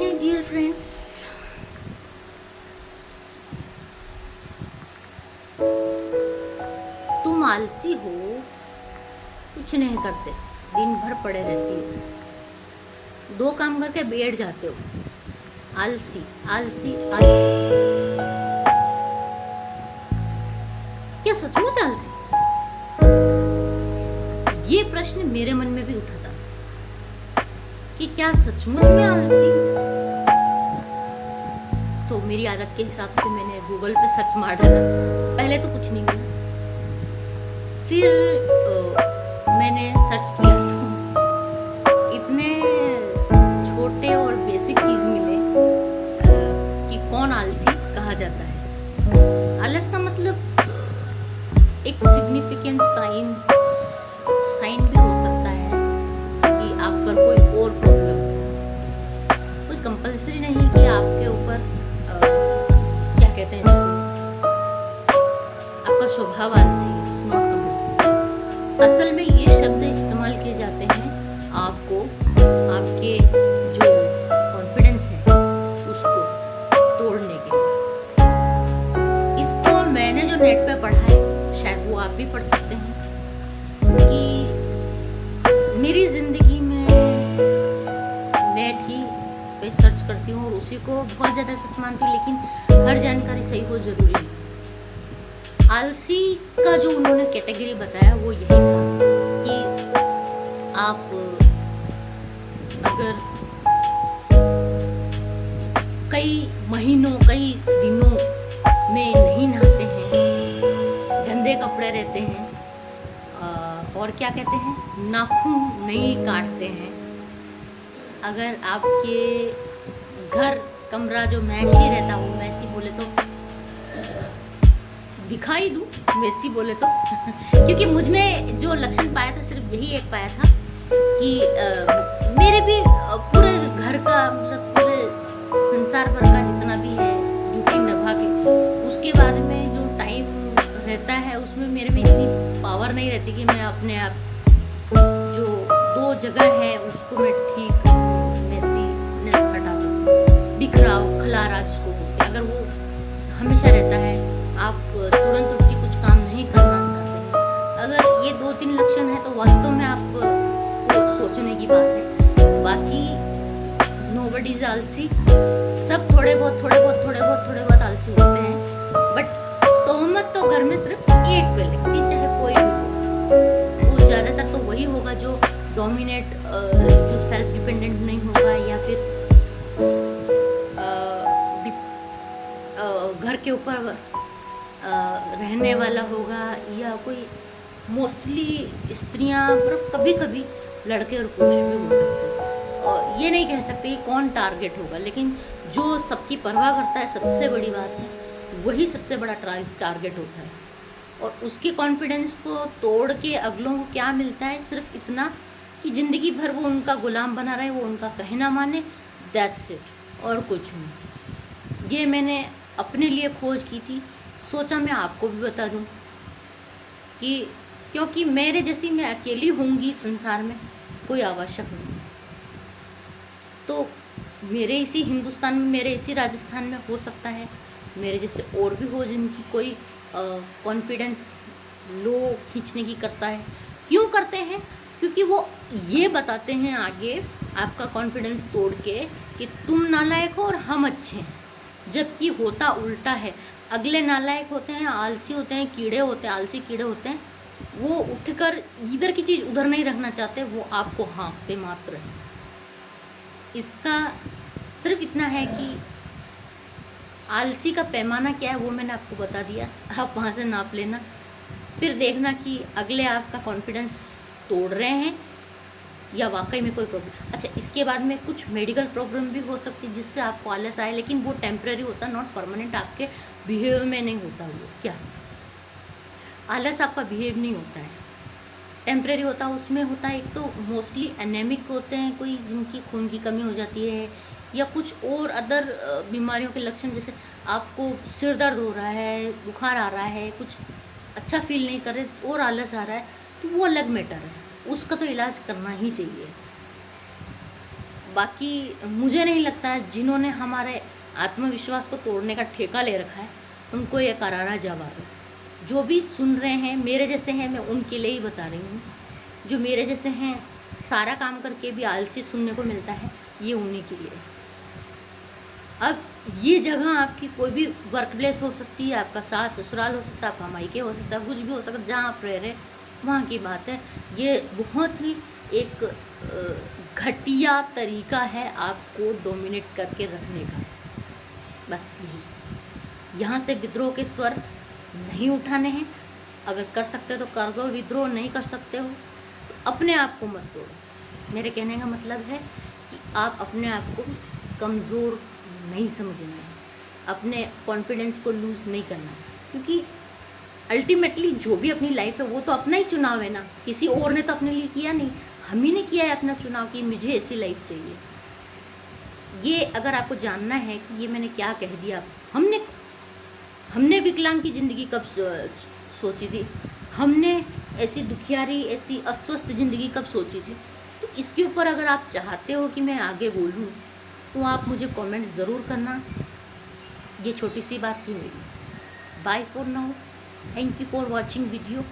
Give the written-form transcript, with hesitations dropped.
My dear friends, तुम आलसी हो, कुछ नहीं करते, दिन भर पड़े रहती हो, दो काम करके बैठ जाते हो। आलसी आलसी आलसी। क्या सचमुच आलसी? ये प्रश्न मेरे मन में भी उठा था कि क्या सचमुच में आलसी हूं? तो मेरी आदत के हिसाब से मैंने गूगल पे सर्च मार डाला। पहले तो कुछ नहीं मिला, फिर मैंने सर्च किया तो इतने छोटे और बेसिक चीज मिले कि कौन आलसी कहा जाता है। आलस का मतलब एक सिग्निफिकेंट साइन भी हो सकता है कि आप पर कोई और प्रॉब्लम, कोई कंपल्सरी नहीं कि आपके ऊपर क्या कहते हैं इसको, आपका स्वभाव आलसी है। It's not compulsory. असल में ये शब्द इस्तेमाल किए जाते हैं आपको आपके जो कॉन्फिडेंस है उसको तोड़ने के लिए। इसको मैंने जो नेट पे पढ़ा है, शायद वो आप भी पढ़ सकते हैं, कि मेरी जिंदगी में नेट ही पे सर्च करती हूँ और उसी को बहुत ज़्यादा सच मानती हूँ, लेकिन हर जानकारी सही हो जरूरी है। आलसी का जो उन्होंने कैटेगरी बताया वो यही था कि आप अगर कई महीनों कई दिनों में नहीं नहाते हैं, गंदे कपड़े रहते हैं, और क्या कहते हैं, नाखून नहीं काटते हैं, अगर आपके घर कमरा जो मैसी रहता हो, मैसी बोले तो दिखाई दूं, मैसी बोले तो क्योंकि मुझ में जो लक्षण पाया था सिर्फ यही एक पाया था कि मेरे भी पूरे घर का मतलब पूरे संसार भर का जितना भी है ड्यूटी निभा के उसके बाद में जो टाइम रहता है उसमें मेरे में इतनी पावर नहीं रहती कि मैं अपने आप जो दो जगह है उसको मैं ठीक मैसीनेस हटा सकूं। बिखराव खलारा जिसको बोलते हैं, अगर वो हमेशा रहता है, आप तुरंत उठ के कुछ काम नहीं करना चाहते हैं, अगर ये दो तीन लक्षण है तो वास्तव में आपको सोचने की बात है। बाकी नोबडी इज आलसी, सब थोड़े बहुत आलसी होते हैं, बट तोहमत तो घर में सिर्फ एक पे लगती, चाहे कोई भी हो। वो ज्यादातर तो वही होगा जो डोमिनेट, जो सेल्फ डिपेंडेंट नहीं होगा, या फिर घर के ऊपर रहने वाला होगा, या कोई मोस्टली स्त्रियां, पर कभी कभी लड़के और पुरुष भी हो सकते हैं। और ये नहीं कह सकते कौन टारगेट होगा, लेकिन जो सबकी परवाह करता है, सबसे बड़ी बात है, वही सबसे बड़ा टारगेट होता है। और उसके कॉन्फिडेंस को तोड़ के अगलों को क्या मिलता है, सिर्फ इतना कि ज़िंदगी भर वो उनका गुलाम बना रहे, वो उनका कहना माने, दैट्स इट, और कुछ नहीं। ये मैंने अपने लिए खोज की थी, सोचा मैं आपको भी बता दूं कि क्योंकि मेरे जैसी मैं अकेली होंगी संसार में, कोई आवश्यक नहीं। तो मेरे इसी हिंदुस्तान में, मेरे इसी राजस्थान में हो सकता है मेरे जैसे और भी हो जिनकी कोई कॉन्फिडेंस लो खींचने की करता है। क्यों करते हैं? क्योंकि वो ये बताते हैं आगे आपका कॉन्फिडेंस तोड़ के कि तुम नालायक हो और हम अच्छे हैं, जबकि होता उल्टा है। अगले नालायक होते हैं, आलसी होते हैं, कीड़े होते हैं, आलसी कीड़े होते हैं, वो उठकर इधर की चीज़ उधर नहीं रखना चाहते, वो आपको हाँकते मात्र हैं। इसका सिर्फ इतना है कि आलसी का पैमाना क्या है वो मैंने आपको बता दिया, आप वहाँ से नाप लेना, फिर देखना कि अगले आपका कॉन्फिडेंस तोड़ रहे हैं या वाकई में कोई प्रॉब्लम। अच्छा, इसके बाद में कुछ मेडिकल प्रॉब्लम भी हो सकती है जिससे आपको आलस आए, लेकिन वो टेम्पररी होता, नॉट परमानेंट, आपके बिहेव में नहीं होता। वो क्या आलस आपका बिहेव नहीं होता है, टेम्परेरी होता है। उसमें होता है, एक तो मोस्टली एनेमिक होते हैं, कोई जिनकी खून की कमी हो जाती है, या कुछ और अदर बीमारियों के लक्षण, जैसे आपको सिर दर्द हो रहा है, बुखार आ रहा है, कुछ अच्छा फील नहीं कर रहे और आलस आ रहा है, तो वो अलग मैटर है, उसका तो इलाज करना ही चाहिए। बाकी मुझे नहीं लगता है जिन्होंने हमारे आत्मविश्वास को तोड़ने का ठेका ले रखा है उनको ये करारा जवाब है। जो भी सुन रहे हैं मेरे जैसे हैं, मैं उनके लिए ही बता रही हूँ। जो मेरे जैसे हैं, सारा काम करके भी आलसी सुनने को मिलता है, ये उन्हीं के लिए। अब ये जगह आपकी कोई भी वर्क प्लेस हो सकती है, आपका सास ससुराल हो सकता है, आपका मायके हो सकता है, कुछ भी हो सकता है, जहाँ आप रह रहे वहाँ की बात है। ये बहुत ही एक घटिया तरीका है आपको डोमिनेट करके रखने का। बस यही, यहाँ से विद्रोह के स्वर नहीं उठाने हैं। अगर कर सकते हो तो कर दो विद्रोह, नहीं कर सकते हो तो अपने आप को मत तोड़ो। मेरे कहने का मतलब है कि आप अपने आप को कमज़ोर नहीं समझना है, अपने कॉन्फिडेंस को लूज़ नहीं करना है, क्योंकि अल्टीमेटली जो भी अपनी लाइफ है वो तो अपना ही चुनाव है ना, किसी और ने तो अपने लिए किया नहीं। हम ही ने किया है अपना चुनाव कि मुझे ऐसी लाइफ चाहिए। ये अगर आपको जानना है कि ये मैंने क्या कह दिया, हमने विकलांग की ज़िंदगी कब सोची थी, हमने ऐसी दुखियारी ऐसी अस्वस्थ ज़िंदगी कब सोची थी। तो इसके ऊपर अगर आप चाहते हो कि मैं आगे बोलूँ तो आप मुझे कमेंट ज़रूर करना। ये छोटी सी बात थी मेरी। Bye for now, thank you for watching video.